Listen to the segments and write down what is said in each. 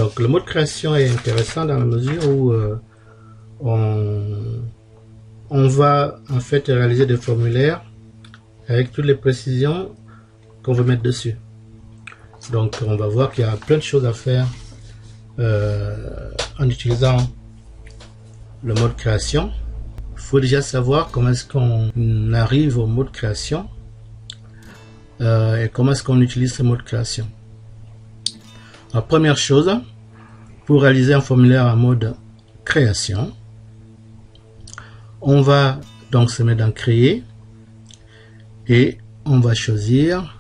Donc le mode création est intéressant dans la mesure où on va en fait réaliser des formulaires avec toutes les précisions qu'on veut mettre dessus. Donc on va voir qu'il y a plein de choses à faire en utilisant le mode création. Il faut déjà savoir comment est-ce qu'on arrive au mode création et comment est-ce qu'on utilise ce mode création. La première chose, pour réaliser un formulaire en mode création, on va donc se mettre dans créer et on va choisir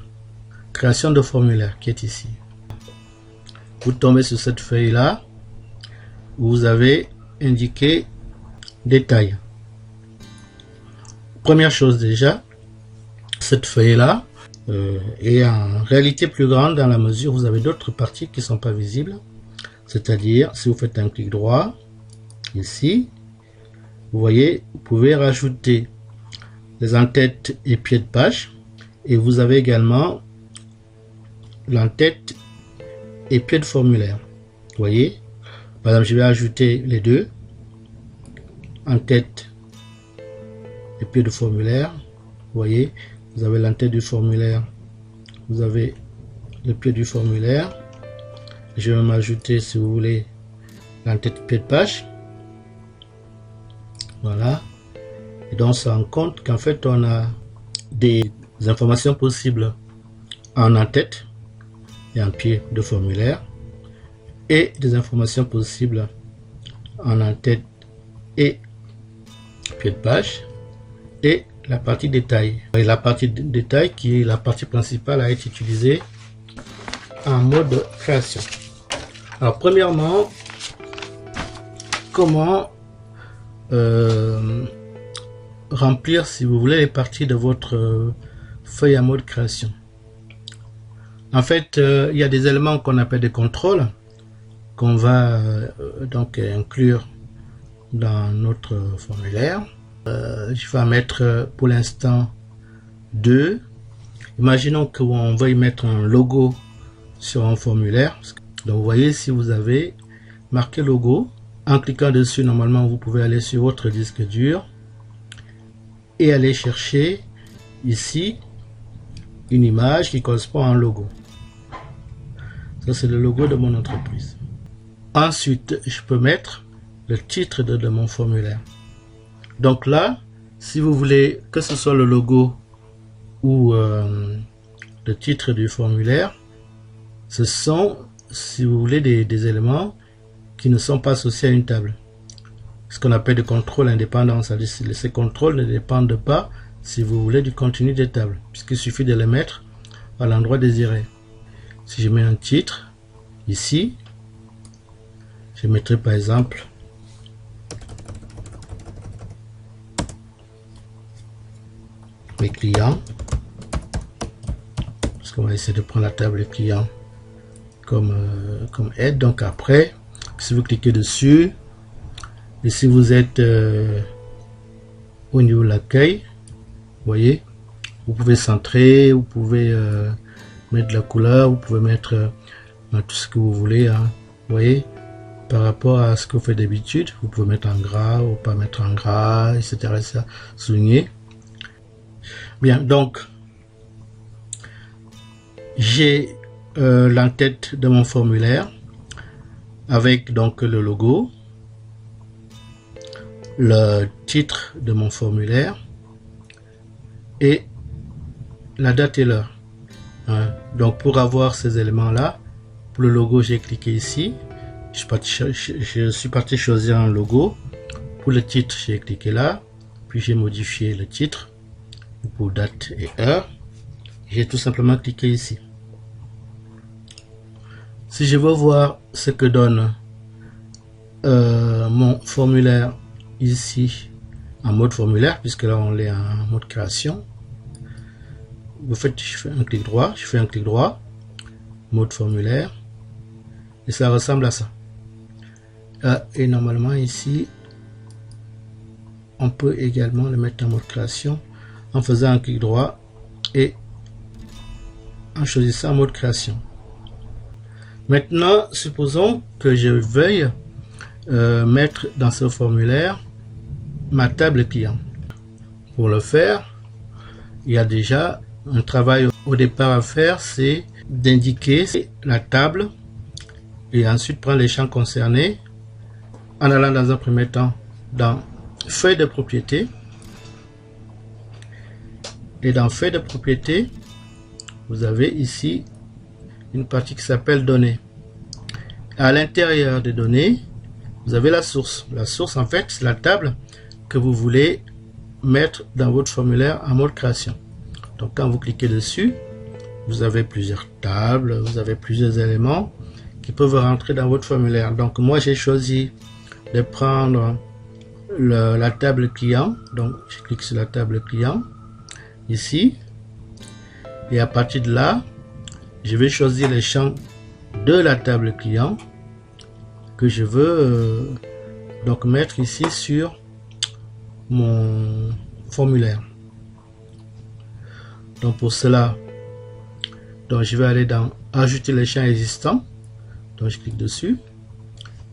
création de formulaire qui est ici. Vous tombez sur cette feuille là, vous avez indiqué détail. Première chose déjà, cette feuille là est en réalité plus grande dans la mesure où vous avez d'autres parties qui ne sont pas visibles. C'est-à-dire, si vous faites un clic droit, ici, vous voyez, vous pouvez rajouter les en-têtes et pieds de page. Et vous avez également l'en-tête et pieds de formulaire. Vous voyez, par exemple, je vais ajouter les deux, en-tête et pieds de formulaire. Vous voyez, vous avez l'en-tête du formulaire, vous avez le pied du formulaire. Je vais même ajouter, si vous voulez, l'en-tête et pied de page. Voilà. Et donc, on se rend compte qu'en fait, on a des informations possibles en en-tête et en pied de formulaire et des informations possibles en en-tête et pied de page et la partie détail. Et la partie détail qui est la partie principale à être utilisée en mode création. Alors, premièrement, comment remplir, si vous voulez, les parties de votre feuille en mode création. En fait, il y a des éléments qu'on appelle des contrôles qu'on va donc inclure dans notre formulaire. Je vais en mettre pour l'instant 2. Imaginons qu'on va y mettre un logo sur un formulaire. Donc vous voyez, si vous avez marqué logo, en cliquant dessus, normalement vous pouvez aller sur votre disque dur et aller chercher ici une image qui correspond à un logo. Ça, c'est le logo de mon entreprise. Ensuite, je peux mettre le titre de mon formulaire. Donc là, si vous voulez que ce soit le logo ou le titre du formulaire, ce sont, si vous voulez, des éléments qui ne sont pas associés à une table. Ce qu'on appelle des contrôles indépendants. C'est-à-dire que ces contrôles ne dépendent pas, si vous voulez, du contenu des tables, puisqu'il suffit de les mettre à l'endroit désiré. Si je mets un titre ici, je mettrai par exemple mes clients, parce qu'on va essayer de prendre la table client comme aide. Donc après, si vous cliquez dessus, et si vous êtes au niveau de l'accueil, vous voyez, vous pouvez centrer, vous pouvez mettre de la couleur, vous pouvez mettre tout ce que vous voulez, hein. Vous voyez, par rapport à ce que vous faites d'habitude, vous pouvez mettre en gras ou pas mettre en gras, etc. Ça, souligner. Bien, donc j'ai l'en-tête de mon formulaire avec donc le logo, le titre de mon formulaire et la date et l'heure. Donc pour avoir ces éléments là, pour le logo j'ai cliqué ici, je suis parti choisir un logo. Pour le titre j'ai cliqué là, puis j'ai modifié le titre pour date et heure. J'ai tout simplement cliqué ici. Si je veux voir ce que donne mon formulaire ici en mode formulaire, puisque là on est en mode création, vous faites, je fais un clic droit, mode formulaire, et ça ressemble à ça. Et normalement ici on peut également le mettre en mode création en faisant un clic droit et en choisissant mode création. Maintenant, supposons que je veuille mettre dans ce formulaire ma table client. Pour le faire, il y a déjà un travail au départ à faire, c'est d'indiquer la table et ensuite prendre les champs concernés en allant dans un premier temps dans feuille de propriété. Et dans feuille de propriété, vous avez ici une partie qui s'appelle données. À l'intérieur des données, vous avez la source. La source, en fait, c'est la table que vous voulez mettre dans votre formulaire en mode création. Donc, quand vous cliquez dessus, vous avez plusieurs tables, vous avez plusieurs éléments qui peuvent rentrer dans votre formulaire. Donc, moi, j'ai choisi de prendre la table client. Donc, je clique sur la table client ici. Et à partir de là, je vais choisir les champs de la table client que je veux donc mettre ici sur mon formulaire. Donc pour cela, donc je vais aller dans ajouter les champs existants. Donc je clique dessus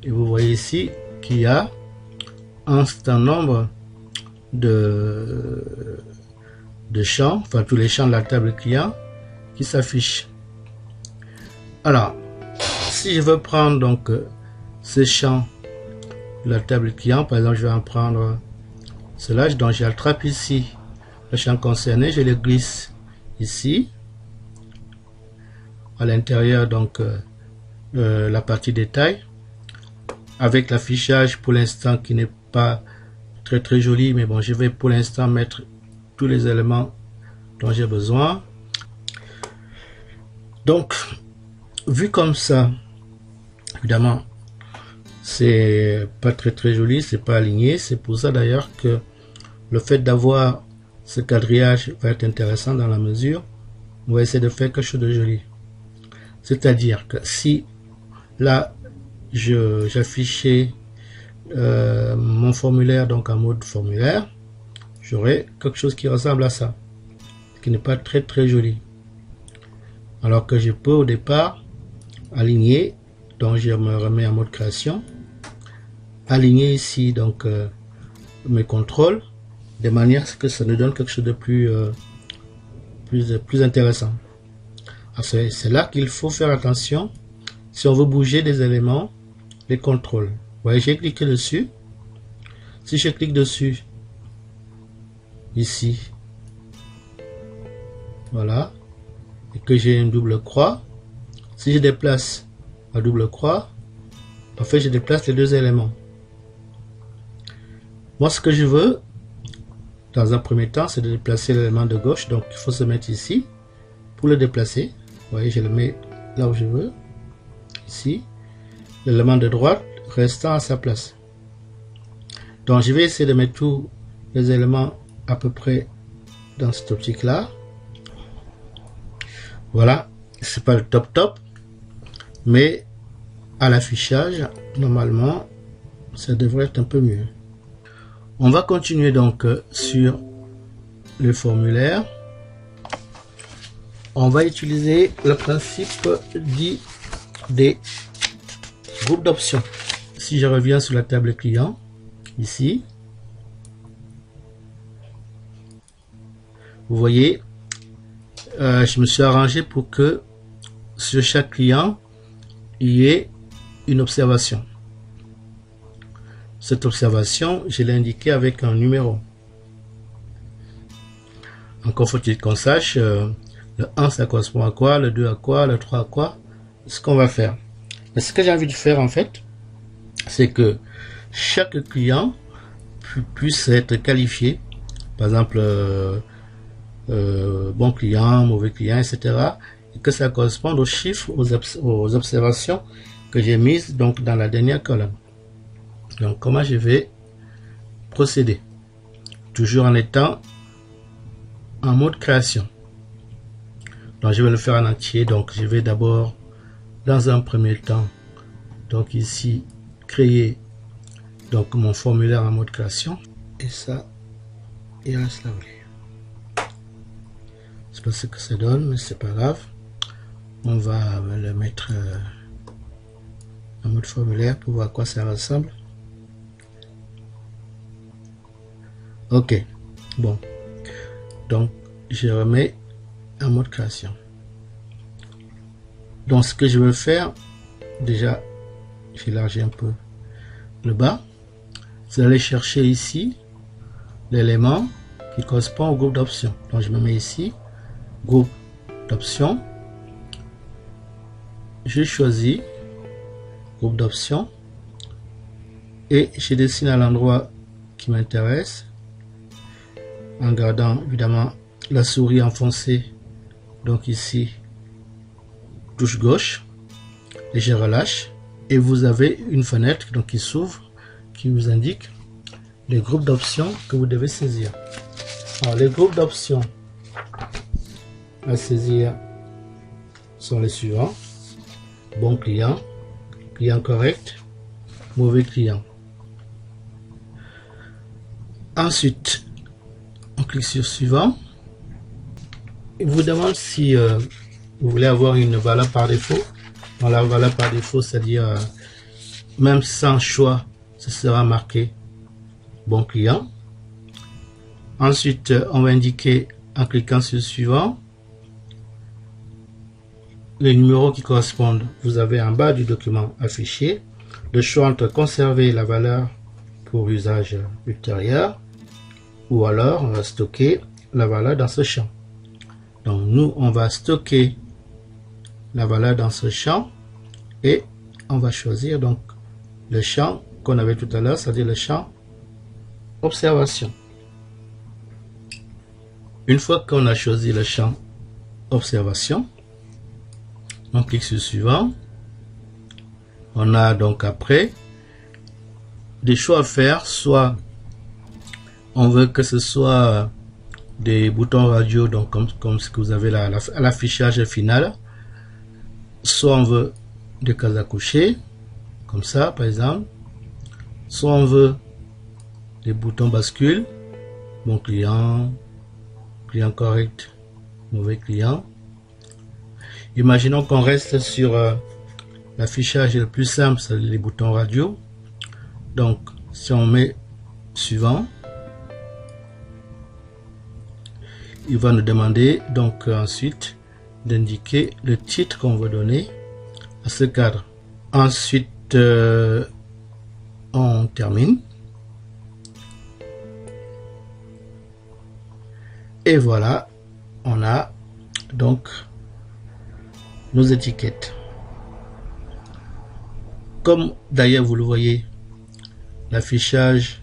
et vous voyez ici qu'il y a un certain nombre de champs, enfin tous les champs de la table client qui s'affichent. Alors, si je veux prendre donc ces champs de la table client, par exemple, je vais en prendre cela, donc j'attrape ici le champ concerné, je le glisse ici, à l'intérieur donc la partie détail, avec l'affichage pour l'instant qui n'est pas très joli, mais bon, je vais pour l'instant mettre tous les éléments dont j'ai besoin. Donc, vu comme ça, évidemment, c'est pas très joli, c'est pas aligné. C'est pour ça d'ailleurs que le fait d'avoir ce quadrillage va être intéressant dans la mesure où on va essayer de faire quelque chose de joli. C'est-à-dire que si là, j'affichais mon formulaire donc en mode formulaire, j'aurai quelque chose qui ressemble à ça, qui n'est pas très joli. Alors que je peux au départ aligner, donc je me remets en mode création, aligner ici donc mes contrôles de manière à ce que ça nous donne quelque chose de plus intéressant. C'est là qu'il faut faire attention si on veut bouger des éléments, les contrôles. Vous voyez, j'ai cliqué dessus. Si je clique dessus ici, voilà, et que j'ai une double croix, si je déplace la double croix, en fait je déplace les deux éléments. Moi ce que je veux dans un premier temps, c'est de déplacer l'élément de gauche, donc il faut se mettre ici pour le déplacer. Vous voyez, je le mets là où je veux, ici, l'élément de droite restant à sa place. Donc je vais essayer de mettre tous les éléments à peu près dans cette optique là. Voilà, c'est pas le top, mais à l'affichage, normalement, ça devrait être un peu mieux. On va continuer donc sur le formulaire. On va utiliser le principe dit des groupes d'options. Si je reviens sur la table client, ici, vous voyez, je me suis arrangé pour que sur chaque client, il y ait une observation. Cette observation, je l'ai indiquée avec un numéro. Encore faut-il qu'on sache le 1 ça correspond à quoi, le 2 à quoi, le 3 à quoi, ce qu'on va faire. Mais ce que j'ai envie de faire en fait, c'est que chaque client puisse être qualifié, par exemple bon client, mauvais client, etc. Et que ça corresponde aux chiffres, aux observations que j'ai mises donc dans la dernière colonne. Donc comment je vais procéder? Toujours en étant en mode création. Donc je vais le faire en entier. Donc je vais d'abord dans un premier temps donc ici créer donc mon formulaire en mode création et ça il reste là. C'est pas ce que ça donne, mais c'est pas grave. On va le mettre mode formulaire pour voir à quoi ça ressemble. Ok, bon, donc je remets en mode création. Donc ce que je veux faire, déjà j'élargis un peu le bas, c'est aller chercher ici l'élément qui correspond au groupe d'options. Donc je me mets ici, groupe d'options, je choisis groupe d'options et je dessine à l'endroit qui m'intéresse en gardant évidemment la souris enfoncée, donc ici touche gauche, et je relâche et vous avez une fenêtre donc qui s'ouvre, qui vous indique les groupes d'options que vous devez saisir. Alors les groupes d'options à saisir sont les suivants: bon client, client correct, mauvais client. Ensuite on clique sur suivant. Il vous demande si vous voulez avoir une valeur par défaut. Dans la valeur par défaut, c'est-à-dire même sans choix, ce sera marqué bon client. Ensuite, on va indiquer en cliquant sur suivant les numéros qui correspondent. Vous avez en bas du document affiché le choix entre conserver la valeur pour usage ultérieur ou alors on va stocker la valeur dans ce champ. Donc nous, on va stocker la valeur dans ce champ et on va choisir donc le champ qu'on avait tout à l'heure, c'est-à-dire le champ observation. Une fois qu'on a choisi le champ observation, on clique sur suivant. On a donc après des choix à faire, soit on veut que ce soit des boutons radio, donc comme ce que vous avez là à l'affichage final, soit on veut des cases à cocher, comme ça par exemple, soit on veut des boutons bascule, bon client, client correct, mauvais client. Imaginons qu'on reste sur l'affichage le plus simple, c'est les boutons radio. Donc si on met suivant, il va nous demander donc ensuite d'indiquer le titre qu'on veut donner à ce cadre. Ensuite on termine et voilà, on a donc nos étiquettes. Comme d'ailleurs vous le voyez, l'affichage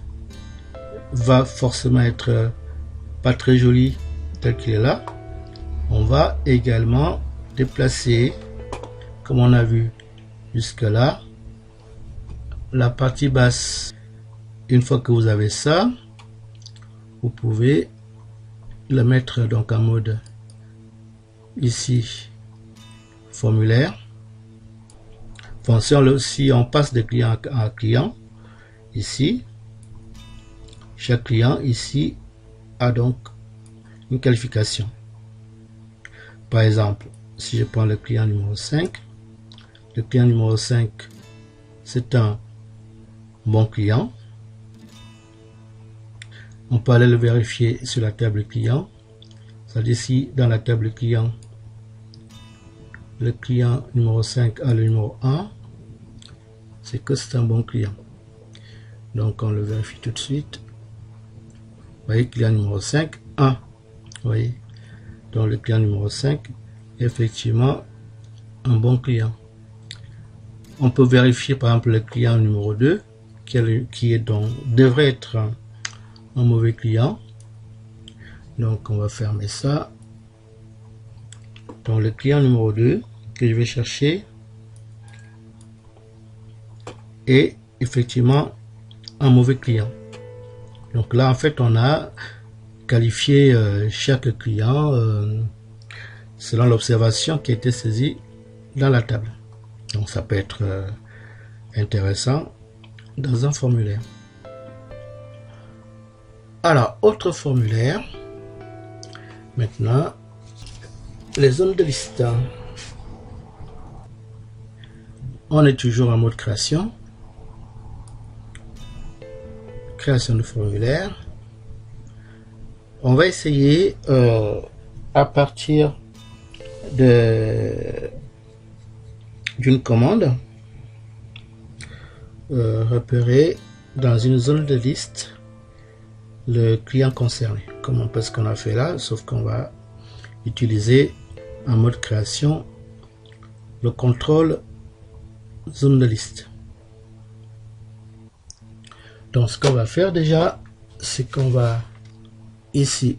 va forcément être pas très joli tel qu'il est là. On va également déplacer, comme on a vu jusque là, la partie basse. Une fois que vous avez ça, vous pouvez le mettre donc en mode ici formulaire. Bon, si on passe de client à client, ici chaque client ici a donc une qualification. Par exemple, si je prends le client numéro 5, le client numéro 5 c'est un bon client. On peut aller le vérifier sur la table client. C'est-à-dire ici dans la table client, le client numéro 5 a le numéro 1, c'est que c'est un bon client. Donc on le vérifie tout de suite. Vous voyez, client numéro 5, 1. Vous voyez, donc le client numéro 5 est effectivement un bon client. On peut vérifier par exemple le client numéro 2 qui est donc devrait être un mauvais client. Donc on va fermer ça. Donc le client numéro 2 que je vais chercher est effectivement un mauvais client. Donc là en fait on a qualifié chaque client selon l'observation qui a été saisie dans la table. Donc ça peut être intéressant dans un formulaire. Alors autre formulaire, maintenant les zones de liste. On est toujours en mode création. Création de formulaire. On va essayer à partir d'une commande repérer dans une zone de liste le client concerné, comme un peu ce qu'on a fait là, sauf qu'on va utiliser en mode création le contrôle zone de liste. Donc ce qu'on va faire déjà, c'est qu'on va ici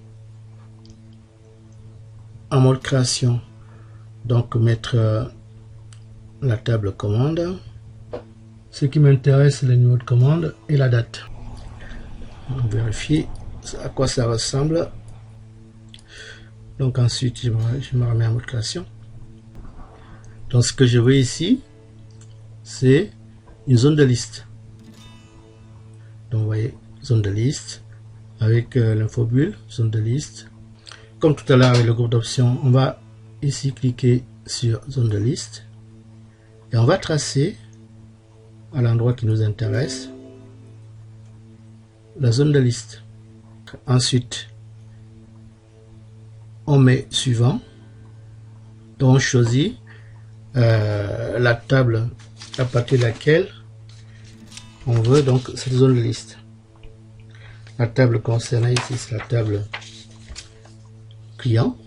en mode création donc mettre la table commande. Ce qui m'intéresse, c'est le numéro de commande et la date. On vérifie à quoi ça ressemble. Donc ensuite, je me remets en mode création. Donc ce que je veux ici, c'est une zone de liste. Donc vous voyez, zone de liste avec l'infobulle, zone de liste. Comme tout à l'heure avec le groupe d'options, on va ici cliquer sur zone de liste et on va tracer à l'endroit qui nous intéresse la zone de liste. Ensuite, on met suivant. Donc on choisit la table à partir de laquelle on veut donc cette zone de liste. La table concernée ici, c'est la table client.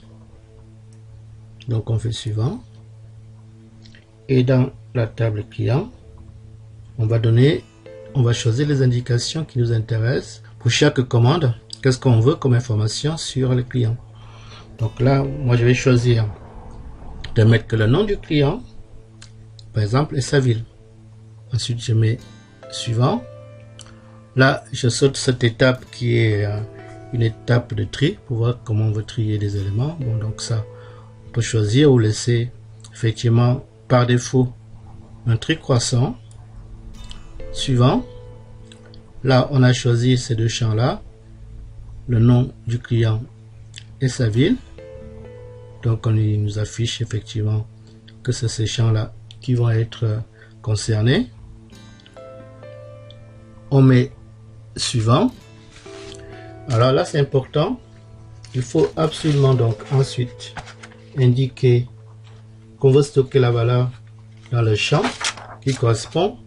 Donc on fait suivant. Et dans la table client, on va choisir les indications qui nous intéressent pour chaque commande. Qu'est-ce qu'on veut comme information sur le client. Donc là, moi je vais choisir de mettre que le nom du client, par exemple, et sa ville. Ensuite, je mets suivant. Là, je saute cette étape qui est une étape de tri pour voir comment on veut trier des éléments. Bon, donc ça, on peut choisir ou laisser effectivement par défaut un tri croissant. Suivant. Là, on a choisi ces deux champs-là, le nom du client et sa ville. Donc, on nous affiche effectivement que c'est ces champs-là qui vont être concernés. On met suivant. Alors là, c'est important. Il faut absolument donc ensuite indiquer qu'on veut stocker la valeur dans le champ qui correspond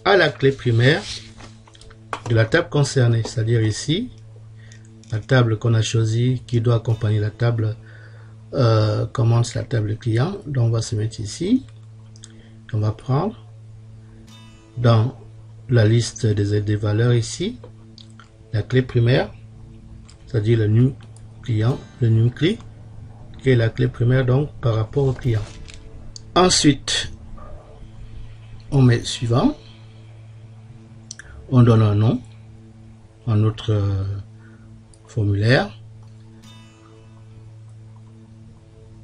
à la clé primaire de la table concernée, c'est-à-dire ici la table qu'on a choisie qui doit accompagner la table commande, c'est la table client. Donc on va se mettre ici, on va prendre dans la liste des valeurs ici la clé primaire, c'est-à-dire le num client, le num clé qui est la clé primaire donc par rapport au client. Ensuite on met suivant. On donne un nom à notre formulaire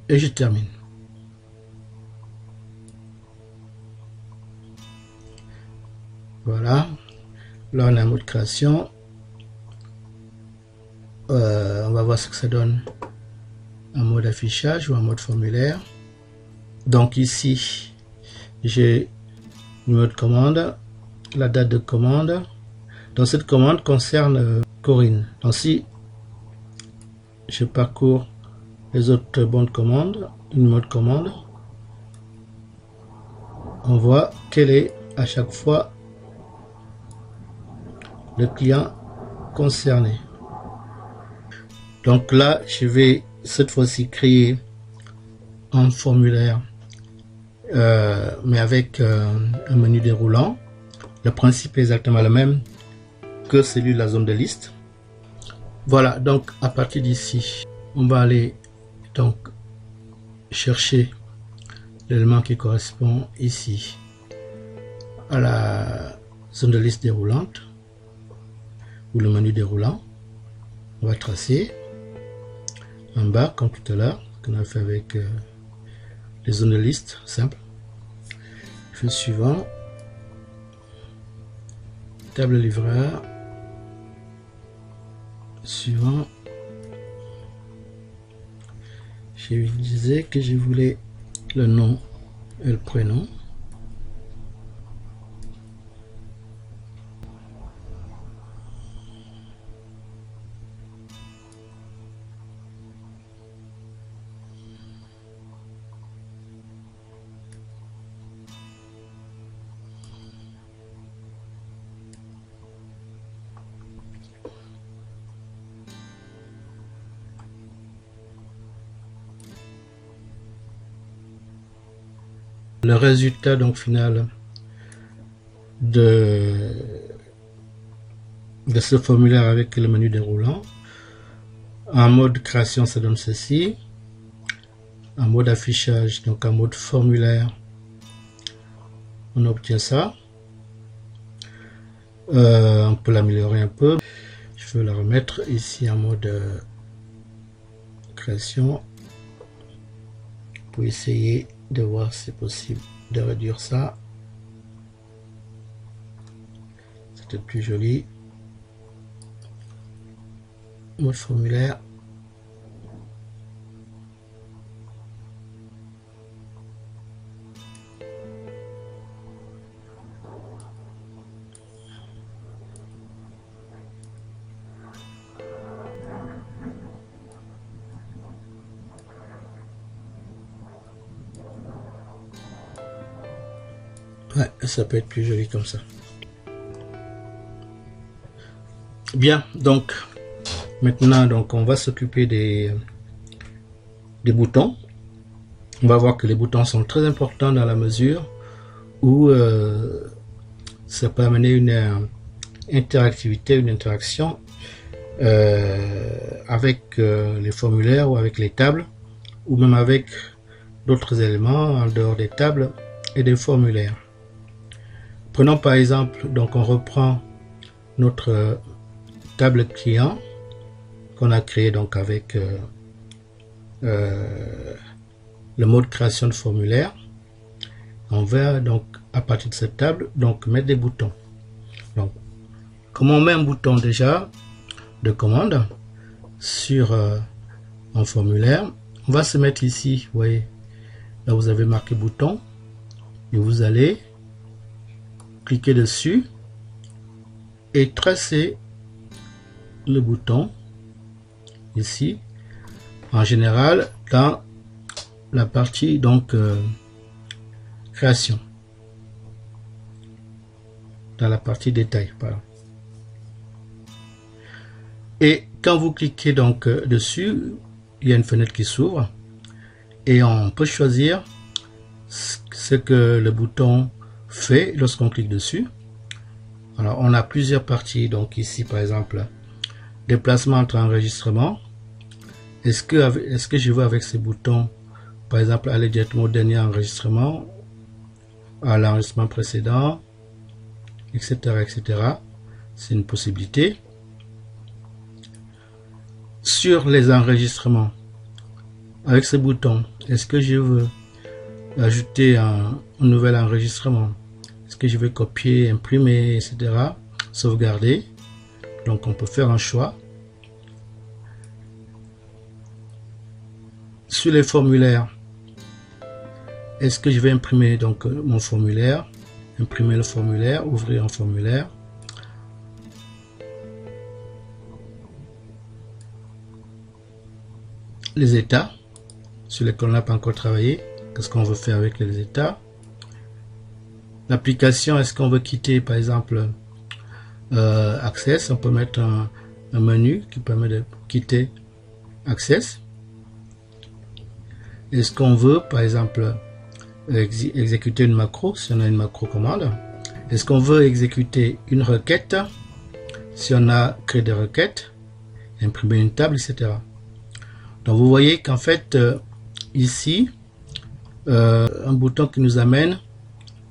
et je termine. Voilà, là on a un mode création. On va voir ce que ça donne en mode affichage ou en mode formulaire. Donc ici j'ai le numéro de commande, la date de commande. Donc cette commande concerne Corinne. Donc si je parcours les autres bons de commande, numéro de commande, on voit quel est à chaque fois le client concerné. Donc là, je vais cette fois-ci créer un formulaire, mais avec un menu déroulant. Le principe est exactement le même que celui de la zone de liste. Voilà, donc à partir d'ici, on va aller donc chercher l'élément qui correspond ici à la zone de liste déroulante ou le menu déroulant. On va tracer en bas comme tout à l'heure qu'on a fait avec les zones de liste simple. Je fais suivant, table livreur, suivant. Je disais que je voulais le nom et le prénom. le résultat donc final de ce formulaire avec le menu déroulant. En mode création, ça donne ceci. En mode affichage, donc en mode formulaire, on obtient ça. On peut l'améliorer un peu. Je vais la remettre ici en mode création pour essayer de voir si c'est possible de réduire ça. C'était plus joli. Mode formulaire. Ouais, ça peut être plus joli comme ça. Bien, donc maintenant donc on va s'occuper des boutons. On va voir que les boutons sont très importants dans la mesure où ça peut amener une interactivité, une interaction avec les formulaires ou avec les tables, ou même avec d'autres éléments en dehors des tables et des formulaires. Prenons par exemple, donc on reprend notre table client qu'on a créé donc avec le mode création de formulaire. On va donc à partir de cette table donc mettre des boutons. Donc comment on met un bouton déjà de commande sur un formulaire, on va se mettre ici, vous voyez, là vous avez marqué bouton et vous allez cliquer dessus et tracer le bouton ici, en général dans la partie donc création, dans la partie détail, pardon. Et quand vous cliquez donc dessus, il y a une fenêtre qui s'ouvre et on peut choisir ce que le bouton fait lorsqu'on clique dessus. Alors on a plusieurs parties, donc ici par exemple déplacement entre enregistrements. Est-ce que je veux avec ces boutons par exemple aller directement au dernier enregistrement, à l'enregistrement précédent, etc., etc. C'est une possibilité. Sur les enregistrements, avec ce bouton, est-ce que je veux ajouter un nouvel enregistrement? Est-ce que je vais copier, imprimer, etc., sauvegarder? Donc on peut faire un choix. Sur les formulaires, est-ce que je vais imprimer donc mon formulaire, imprimer le formulaire, ouvrir un formulaire? Les états sur lesquels on n'a pas encore travaillé, qu'est-ce qu'on veut faire avec les états? L'application, est-ce qu'on veut quitter par exemple Access? On peut mettre un menu qui permet de quitter Access. Est-ce qu'on veut par exemple exécuter une macro si on a une macro commande? Est-ce qu'on veut exécuter une requête si on a créé des requêtes, imprimer une table, etc. Donc vous voyez qu'en fait ici un bouton qui nous amène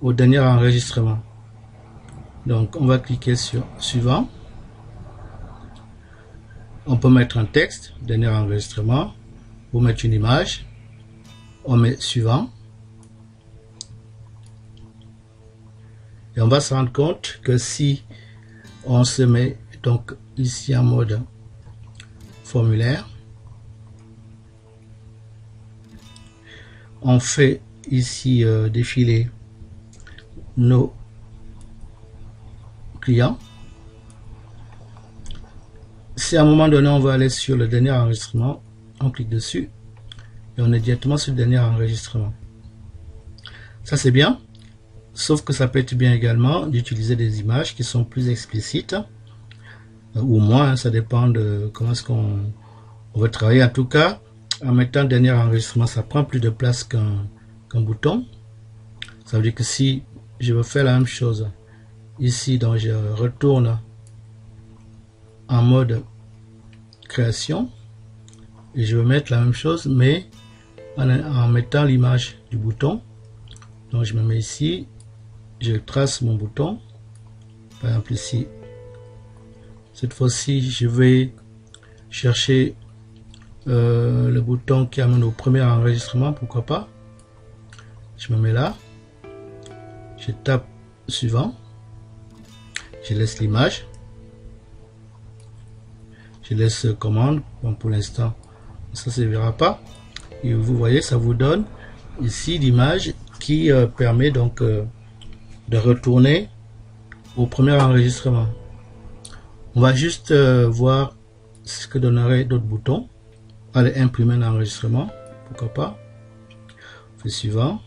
au dernier enregistrement. Donc on va cliquer sur suivant. On peut mettre un texte, dernier enregistrement, ou mettre une image. On met suivant. Et on va se rendre compte que si on se met donc ici en mode formulaire, on fait ici défiler nos clients. Si à un moment donné on va aller sur le dernier enregistrement, on clique dessus et on est directement sur le dernier enregistrement. Ça c'est bien, sauf que ça peut être bien également d'utiliser des images qui sont plus explicites ou moins, ça dépend de comment est-ce qu'on veut travailler. En tout cas, en mettant dernier enregistrement, ça prend plus de place qu'un bouton. Ça veut dire que si je veux faire la même chose ici, donc je retourne en mode création et je veux mettre la même chose mais en mettant l'image du bouton. Donc je me mets ici, je trace mon bouton, par exemple ici. Cette fois-ci je vais chercher le bouton qui amène au premier enregistrement, pourquoi pas. Je me mets là, je tape suivant, je laisse l'image, je laisse commande. Bon, pour l'instant ça ne servira pas, et vous voyez ça vous donne ici l'image qui permet donc de retourner au premier enregistrement. On va juste voir ce que donnerait d'autres boutons. Allez, imprimer un enregistrement, pourquoi pas. On fait suivant,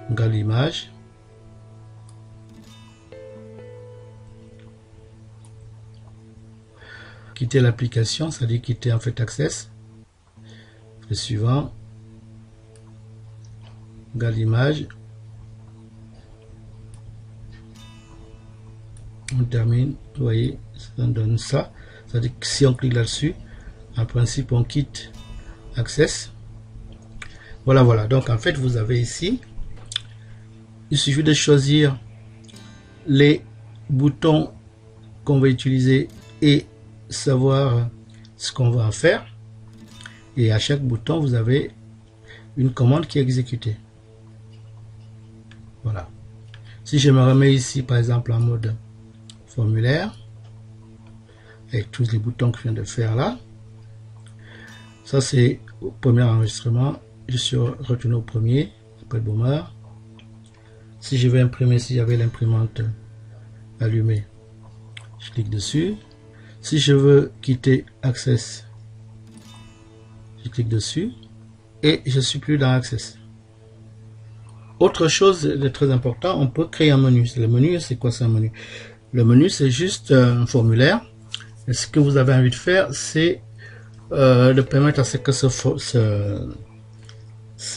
on garde l'image, quitter l'application, c'est-à-dire quitter en fait Access. On fait suivant, on garde l'image, on termine. Vous voyez, ça donne ça, c'est-à-dire que si on clique là-dessus, en principe on quitte Access. Voilà, donc en fait vous avez ici, il suffit de choisir les boutons qu'on va utiliser et savoir ce qu'on va en faire, et à chaque bouton vous avez une commande qui est exécutée. Voilà, si je me remets ici par exemple en mode formulaire avec tous les boutons que je viens de faire là, ça c'est au premier enregistrement, je suis retourné au premier après le boomer. Si je vais imprimer, si j'avais l'imprimante allumée, je clique dessus. Si je veux quitter Access, je clique dessus et je suis plus dans Access. Autre chose de très important, on peut créer un menu. Le menu, c'est quoi, c'est un menu? Le menu, c'est juste un formulaire. Et ce que vous avez envie de faire, c'est de permettre à ce que ce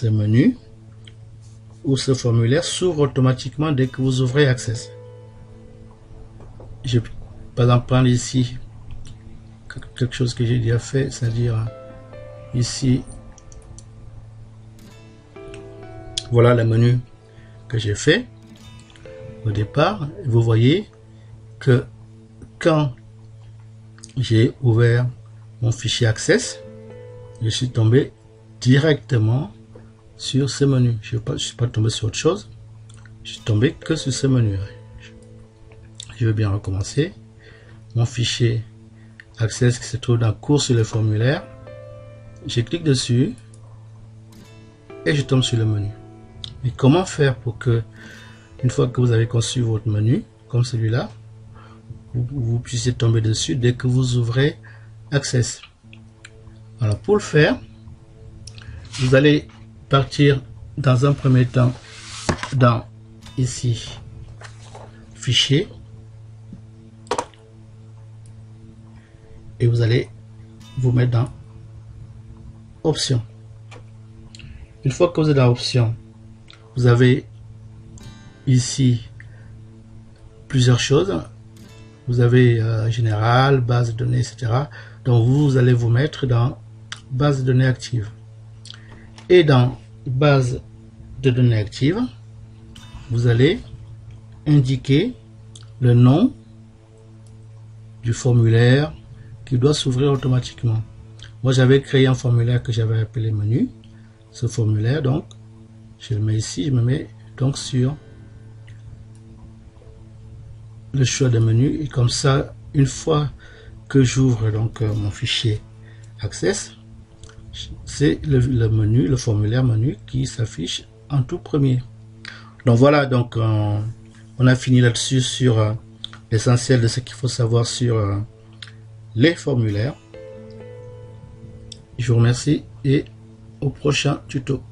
menu ou ce formulaire s'ouvre automatiquement dès que vous ouvrez Access. Je vais par exemple prendre ici quelque chose que j'ai déjà fait, c'est-à-dire ici, voilà le menu que j'ai fait au départ. Vous voyez que quand j'ai ouvert mon fichier Access, je suis tombé directement sur ce menu. Je ne suis pas tombé sur autre chose, je suis tombé que sur ce menu. Je vais bien recommencer. Mon fichier Access qui se trouve dans cours sur le formulaire, je clique dessus et je tombe sur le menu. Mais comment faire pour que, une fois que vous avez conçu votre menu comme celui-là, vous puissiez tomber dessus dès que vous ouvrez Access? Alors pour le faire, vous allez partir dans un premier temps dans ici fichier, et vous allez vous mettre dans options. Une fois que vous êtes dans options, vous avez ici plusieurs choses. Vous avez général, base de données, etc. Donc vous allez vous mettre dans base de données active. Et dans base de données active, vous allez indiquer le nom du formulaire qui doit s'ouvrir automatiquement. Moi j'avais créé un formulaire que j'avais appelé menu. Ce formulaire, donc je le mets ici, je me mets donc sur le choix de menu, et comme ça, une fois que j'ouvre donc mon fichier Access, c'est le menu, le formulaire menu qui s'affiche en tout premier. Donc voilà, donc on a fini là-dessus sur l'essentiel de ce qu'il faut savoir sur les formulaires. Je vous remercie et au prochain tuto.